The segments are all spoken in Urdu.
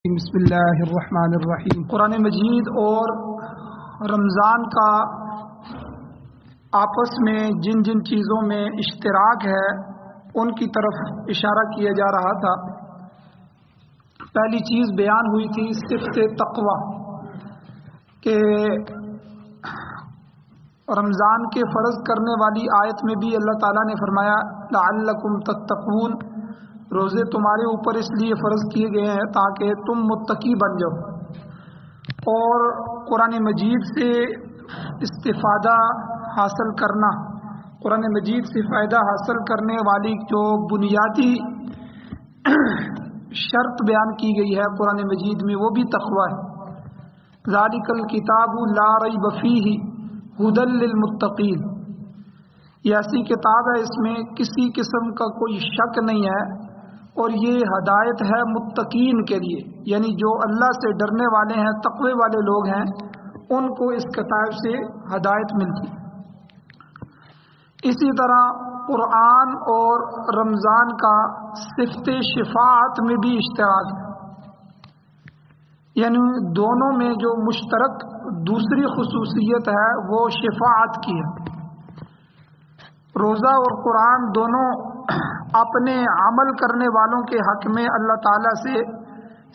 بسم اللہ الرحمن الرحیم۔ قرآن مجید اور رمضان کا آپس میں جن جن چیزوں میں اشتراک ہے ان کی طرف اشارہ کیا جا رہا تھا۔ پہلی چیز بیان ہوئی تھی صفت تقوی، کہ رمضان کے فرض کرنے والی آیت میں بھی اللہ تعالیٰ نے فرمایا لعلکم تتقون، روزے تمہارے اوپر اس لیے فرض کیے گئے ہیں تاکہ تم متقی بن جاؤ۔ اور قرآن مجید سے استفادہ حاصل کرنا، قرآن مجید سے فائدہ حاصل کرنے والی جو بنیادی شرط بیان کی گئی ہے قرآن مجید میں، وہ بھی تقوی ہے۔ ذالک الکتاب لا ریب فیہ ھدی للمتقین، یہ ایسی کتاب ہے اس میں کسی قسم کا کوئی شک نہیں ہے اور یہ ہدایت ہے متقین کے لیے، یعنی جو اللہ سے ڈرنے والے ہیں، تقوی والے لوگ ہیں، ان کو اس کتاب سے ہدایت ملتی۔ اسی طرح قرآن اور رمضان کا صفت شفاعت میں بھی اشتراک ہے، یعنی دونوں میں جو مشترک دوسری خصوصیت ہے وہ شفاعت کی ہے۔ روزہ اور قرآن دونوں اپنے عمل کرنے والوں کے حق میں اللہ تعالیٰ سے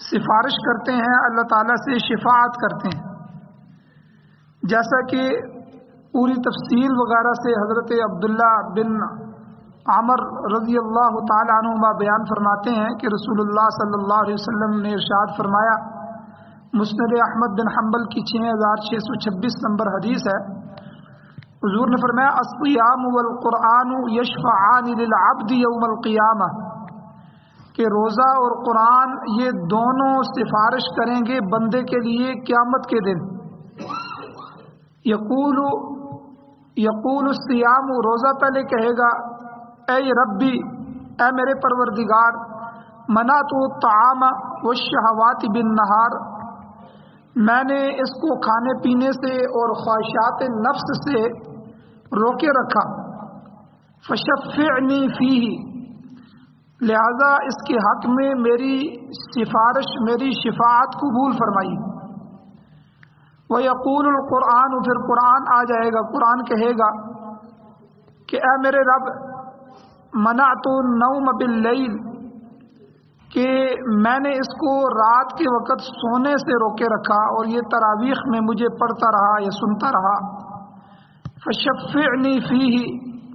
سفارش کرتے ہیں، اللہ تعالیٰ سے شفاعت کرتے ہیں، جیسا کہ پوری تفصیل وغیرہ سے حضرت عبداللہ بن عمر رضی اللہ تعالیٰ عنہما بیان فرماتے ہیں کہ رسول اللہ صلی اللہ علیہ وسلم نے ارشاد فرمایا، مسند احمد بن حنبل کی 6626 نمبر حدیث ہے، حضور نے فرمایا الصیام والقرآن یشفعان للعبد یوم القیامہ، کہ روزہ اور قرآن یہ دونوں سفارش کریں گے بندے کے لیے قیامت کے دن۔ یقول الصیام، روزہ پہلے کہے گا اے ربی، اے میرے پروردگار، منعت الطعام والشہوات بالنہار، میں نے اس کو کھانے پینے سے اور خواہشات نفس سے روکے رکھا، فشفعنی فیہ، لہذا اس کے حق میں میری سفارش، میری شفاعت قبول فرمائی۔ ویقول القرآن، پھر قرآن آ جائے گا، قرآن کہے گا کہ اے میرے رب، منعت النوم باللیل، کہ میں نے اس کو رات کے وقت سونے سے روکے رکھا اور یہ تراویح میں مجھے پڑھتا رہا یا سنتا رہا، فشفعنی فیہ،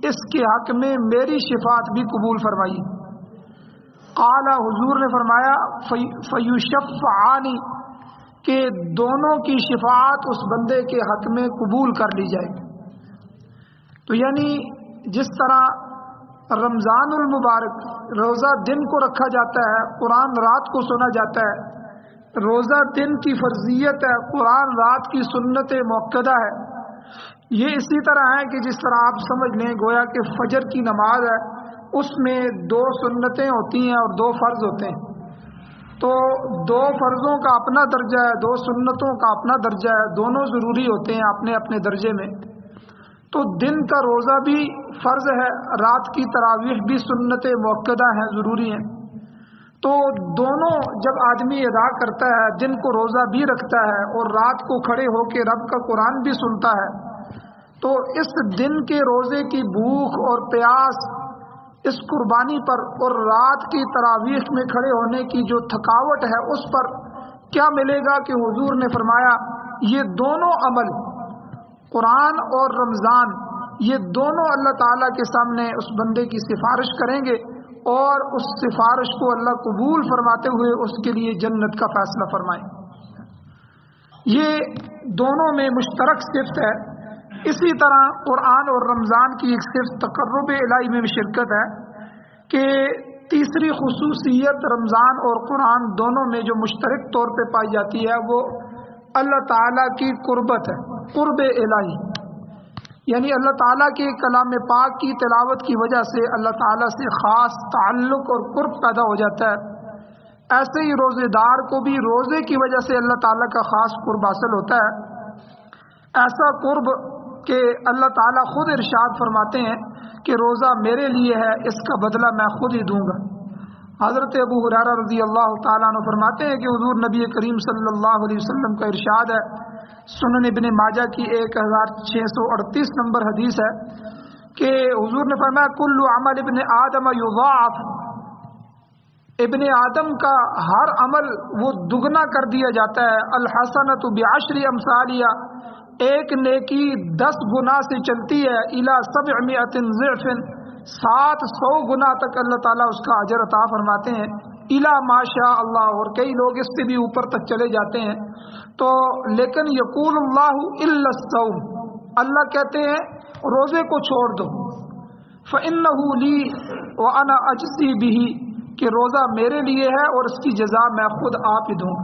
اس کے حق میں میری شفاعت بھی قبول فرمائی۔ قال، حضور نے فرمایا فیشفعان، کہ دونوں کی شفاعت اس بندے کے حق میں قبول کر لی جائے گی۔ تو یعنی جس طرح رمضان المبارک روزہ دن کو رکھا جاتا ہے، قرآن رات کو سنا جاتا ہے، روزہ دن کی فرضیت ہے، قرآن رات کی سنت موقدہ ہے، یہ اسی طرح ہے کہ جس طرح آپ سمجھ لیں گویا کہ فجر کی نماز ہے، اس میں 2 سنتیں ہوتی ہیں اور 2 فرض ہوتے ہیں، تو 2 فرضوں کا اپنا درجہ ہے، 2 سنتوں کا اپنا درجہ ہے، دونوں ضروری ہوتے ہیں اپنے اپنے درجے میں۔ تو دن کا روزہ بھی فرض ہے، رات کی تراویح بھی سنت موقدہ ہیں، ضروری ہیں، تو دونوں جب آدمی ادا کرتا ہے، دن کو روزہ بھی رکھتا ہے اور رات کو کھڑے ہو کے رب کا قرآن بھی سنتا ہے، تو اس دن کے روزے کی بھوک اور پیاس، اس قربانی پر اور رات کی تراویح میں کھڑے ہونے کی جو تھکاوٹ ہے اس پر کیا ملے گا، کہ حضور نے فرمایا یہ دونوں عمل، قرآن اور رمضان، یہ دونوں اللہ تعالیٰ کے سامنے اس بندے کی سفارش کریں گے اور اس سفارش کو اللہ قبول فرماتے ہوئے اس کے لیے جنت کا فیصلہ فرمائیں۔ یہ دونوں میں مشترک صفت ہے۔ اسی طرح قرآن اور رمضان کی ایک صفت تقرب الہی میں شرکت ہے، کہ تیسری خصوصیت رمضان اور قرآن دونوں میں جو مشترک طور پہ پائی جاتی ہے وہ اللہ تعالیٰ کی قربت ہے، قرب الہی، یعنی اللہ تعالیٰ کے کلام پاک کی تلاوت کی وجہ سے اللہ تعالیٰ سے خاص تعلق اور قرب پیدا ہو جاتا ہے۔ ایسے ہی روزے دار کو بھی روزے کی وجہ سے اللہ تعالیٰ کا خاص قرب حاصل ہوتا ہے، ایسا قرب کہ اللہ تعالیٰ خود ارشاد فرماتے ہیں کہ روزہ میرے لیے ہے، اس کا بدلہ میں خود ہی دوں گا۔ حضرت ابو ہریرہ رضی اللہ تعالیٰ عنہ فرماتے ہیں کہ حضور نبی کریم صلی اللہ علیہ وسلم کا ارشاد ہے، سنن ابن ماجہ کی 1638 نمبر حدیث ہے کہ حضور نے فرمایا کل عمل ابن آدم یضاعف، ابن آدم کا ہر عمل وہ دگنا کر دیا جاتا ہے، الحسنۃ بعشر امثالها، ایک نیکی 10 گنا سے چلتی ہے، الی 700 ضعف، 700 گنا تک اللہ تعالیٰ اس کا اجر عطا فرماتے ہیں، الی ما شاء اللہ، اور کئی لوگ اس سے بھی اوپر تک چلے جاتے ہیں۔ تو لیکن یقول اللہ الا الصوم، اللہ کہتے ہیں روزے کو چھوڑ دو، فإنه لی وأنا أجزی به، کہ روزہ میرے لیے ہے اور اس کی جزا میں خود آپ ہی دوں۔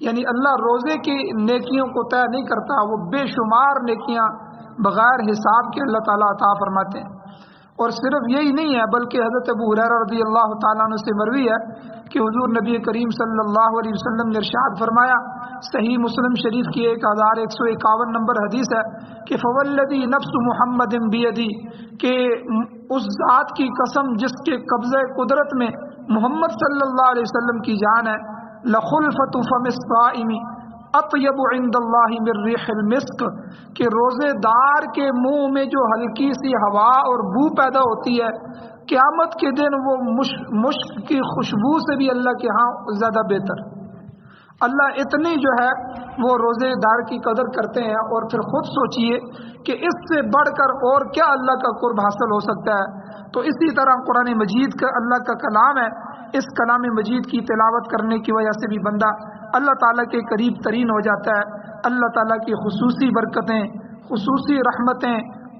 یعنی اللہ روزے کی نیکیوں کو طے نہیں کرتا، وہ بے شمار نیکیاں بغیر حساب کے اللہ تعالیٰ عطا فرماتے ہیں۔ اور صرف یہی نہیں ہے بلکہ حضرت ابو ہریرہ رضی اللہ تعالیٰ عنہ سے مروی ہے کہ حضور نبی کریم صلی اللہ علیہ وسلم نے ارشاد فرمایا، صحیح مسلم شریف کی 1151 نمبر حدیث ہے کہ فوالذی نفس محمد بیدی، کہ اس ذات کی قسم جس کے قبضہ قدرت میں محمد صلی اللہ علیہ وسلم کی جان ہے، لخلفۃ فم الصائم اطیب عند اللہ من ریح المسک، کہ روزے دار کے منہ میں جو ہلکی سی ہوا اور بو پیدا ہوتی ہے، قیامت کے دن وہ مشک کی خوشبو سے بھی اللہ کے ہاں زیادہ بہتر۔ اللہ اتنی جو ہے وہ روزے دار کی قدر کرتے ہیں، اور پھر خود سوچئے کہ اس سے بڑھ کر اور کیا اللہ کا قرب حاصل ہو سکتا ہے۔ تو اسی طرح قرآن مجید کا اللہ کا کلام ہے، اس کلام مجید کی تلاوت کرنے کی وجہ سے بھی بندہ اللہ تعالیٰ کے قریب ترین ہو جاتا ہے، اللہ تعالیٰ کی خصوصی برکتیں، خصوصی رحمتیں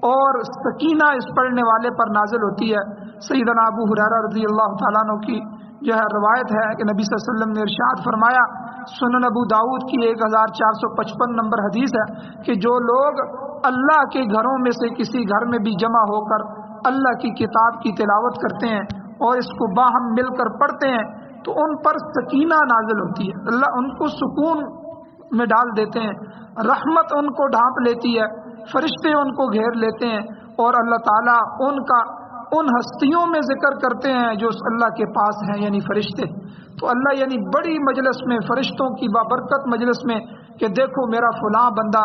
اور سکینہ اس پڑھنے والے پر نازل ہوتی ہے۔ سیدنا ابو ہریرہ رضی اللہ تعالیٰ عنہ کی جو ہے روایت ہے کہ نبی صلی اللہ علیہ وسلم نے ارشاد فرمایا، سنن ابو داؤد کی 1455 نمبر حدیث ہے کہ جو لوگ اللہ کے گھروں میں سے کسی گھر میں بھی جمع ہو کر اللہ کی کتاب کی تلاوت کرتے ہیں اور اس کو باہم مل کر پڑھتے ہیں تو ان پر سکینہ نازل ہوتی ہے، اللہ ان کو سکون میں ڈال دیتے ہیں، رحمت ان کو ڈھانپ لیتی ہے، فرشتے ان کو گھیر لیتے ہیں، اور اللہ تعالیٰ ان کا ان ہستیوں میں ذکر کرتے ہیں جو اللہ کے پاس ہیں، یعنی فرشتے۔ تو اللہ یعنی بڑی مجلس میں، فرشتوں کی بابرکت مجلس میں، کہ دیکھو میرا فلاں بندہ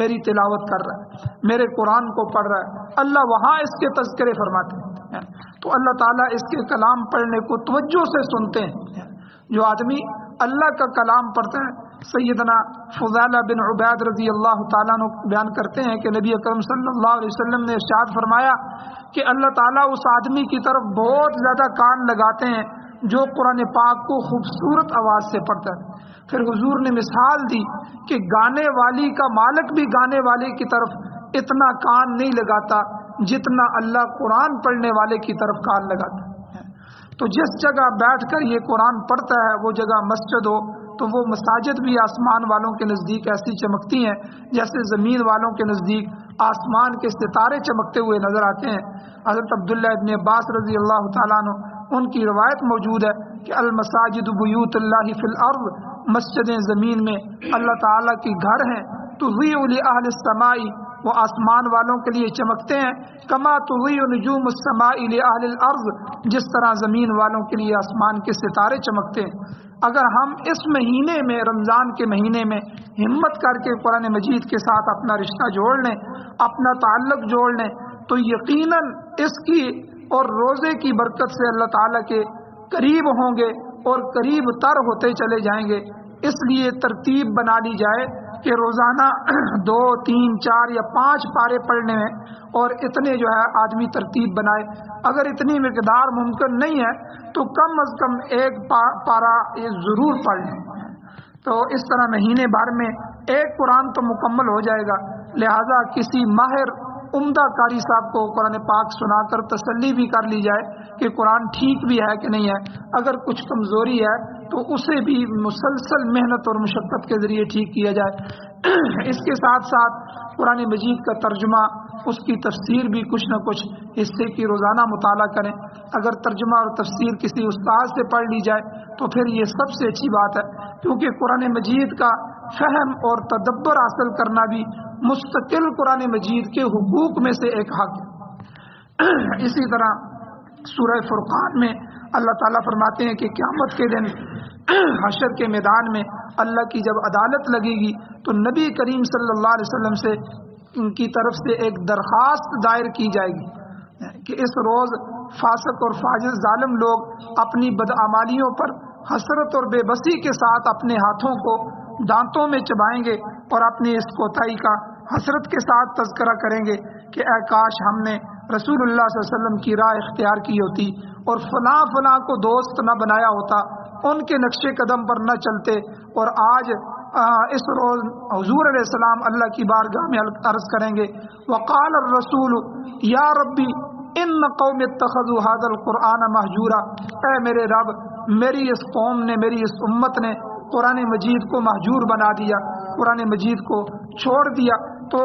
میری تلاوت کر رہا ہے، میرے قرآن کو پڑھ رہا ہے، اللہ وہاں اس کے تذکرے فرماتے ہیں۔ تو اللہ تعالیٰ اس کے کلام پڑھنے کو توجہ سے سنتے ہیں۔ جو آدمی اللہ کا کلام پڑھتا ہے، سیدنا فضالہ بن عبید رضی اللہ تعالیٰ عنہ بیان کرتے ہیں کہ نبی اکرم صلی اللہ علیہ وسلم نے ارشاد فرمایا کہ اللہ تعالیٰ اس آدمی کی طرف بہت زیادہ کان لگاتے ہیں جو قرآن پاک کو خوبصورت آواز سے پڑھتا ہے۔ پھر حضور نے مثال دی کہ گانے والی کا مالک بھی گانے والے کی طرف اتنا کان نہیں لگاتا جتنا اللہ قرآن پڑھنے والے کی طرف کان لگاتا ہے۔ تو جس جگہ بیٹھ کر یہ قرآن پڑھتا ہے وہ جگہ مسجد ہو تو وہ مساجد بھی آسمان والوں کے نزدیک ایسی چمکتی ہیں جیسے زمین والوں کے نزدیک آسمان کے ستارے چمکتے ہوئے نظر آتے ہیں۔ حضرت عبداللہ ابن عباس رضی اللہ تعالیٰ عنہ ان کی روایت موجود ہے کہ المساجد بیوت اللہ فی الارض، مسجدیں زمین میں اللہ تعالیٰ کی گھر ہیں، تضیء لأہل السماء، وہ آسمان والوں کے لیے چمکتے ہیں، کما تضیء نجوم السماء لأہل الارض، جس طرح زمین والوں کے لیے آسمان کے ستارے چمکتے ہیں۔ اگر ہم اس مہینے میں، رمضان کے مہینے میں ہمت کر کے قرآن مجید کے ساتھ اپنا رشتہ جوڑ لیں، اپنا تعلق جوڑ لیں، تو یقیناً اس کی اور روزے کی برکت سے اللہ تعالیٰ کے قریب ہوں گے اور قریب تر ہوتے چلے جائیں گے۔ اس لیے ترتیب بنا لی جائے کہ روزانہ 2، 3، 4 یا 5 پارے پڑھنے ہیں، اور اتنے جو ہے آدمی ترتیب بنائے۔ اگر اتنی مقدار ممکن نہیں ہے تو کم از کم 1 پارا ضرور پڑھ لیں۔ تو اس طرح مہینے بھر میں 1 قرآن تو مکمل ہو جائے گا۔ لہذا کسی ماہر عمدہ قاری صاحب کو قرآن پاک سنا کر تسلی بھی کر لی جائے کہ قرآن ٹھیک بھی ہے کہ نہیں ہے۔ اگر کچھ کمزوری ہے تو اسے بھی مسلسل محنت اور مشقت کے ذریعے ٹھیک کیا جائے۔ اس کے ساتھ ساتھ قرآن مجید کا ترجمہ، اس کی تفسیر بھی کچھ نہ کچھ حصے کی روزانہ مطالعہ کریں۔ اگر ترجمہ اور تفسیر کسی استاد سے پڑھ لی جائے تو پھر یہ سب سے اچھی بات ہے، کیونکہ قرآن مجید کا فہم اور تدبر حاصل کرنا بھی مستقل قرآن مجید کے حقوق میں سے ایک حق ہے۔ اسی طرح سورہ فرقان میں اللہ تعالیٰ فرماتے ہیں کہ قیامت کے دن حشر کے میدان میں اللہ کی جب عدالت لگے گی تو نبی کریم صلی اللہ علیہ وسلم سے ان کی طرف سے ایک درخواست دائر کی جائے گی کہ اس روز فاسق اور فاجر ظالم لوگ اپنی بدعمالیوں پر حسرت اور بے بسی کے ساتھ اپنے ہاتھوں کو دانتوں میں چبائیں گے اور اپنی اس کوتاہی کا حسرت کے ساتھ تذکرہ کریں گے کہ اے کاش ہم نے رسول اللہ صلی اللہ علیہ وسلم کی راہ اختیار کی ہوتی اور فلاں فلاں کو دوست نہ بنایا ہوتا، ان کے نقش قدم پر نہ چلتے، اور آج اس روز حضور علیہ السلام اللہ کی بارگاہ میں عرض کریں گے وقال الرسول یا ربی ان قوم اتخذوا هذا القرآن مہجورا، اے میرے رب میری اس قوم نے، میری اس امت نے قرآن مجید کو مہجور بنا دیا، قرآن مجید کو چھوڑ دیا۔ تو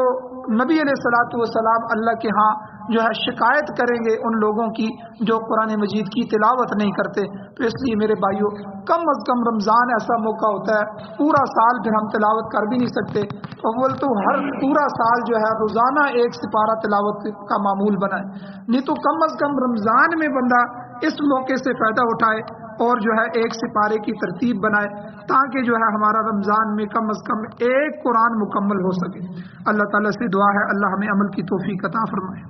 نبی علیہ الصلوۃ والسلام اللہ کے ہاں جو ہے شکایت کریں گے ان لوگوں کی جو قرآن مجید کی تلاوت نہیں کرتے۔ تو اس لیے میرے بھائیوں کم از کم رمضان ایسا موقع ہوتا ہے، پورا سال پھر ہم تلاوت کر بھی نہیں سکتے، اول تو ہر پورا سال جو ہے روزانہ ایک سپارہ تلاوت کا معمول بنائے، نہیں تو کم از کم رمضان میں بندہ اس موقع سے فائدہ اٹھائے اور جو ہے ایک سپارے کی ترتیب بنائے تاکہ جو ہے ہمارا رمضان میں کم از کم ایک قرآن مکمل ہو سکے۔ اللہ تعالیٰ سے دعا ہے اللہ ہمیں عمل کی توفیق عطا فرمائے۔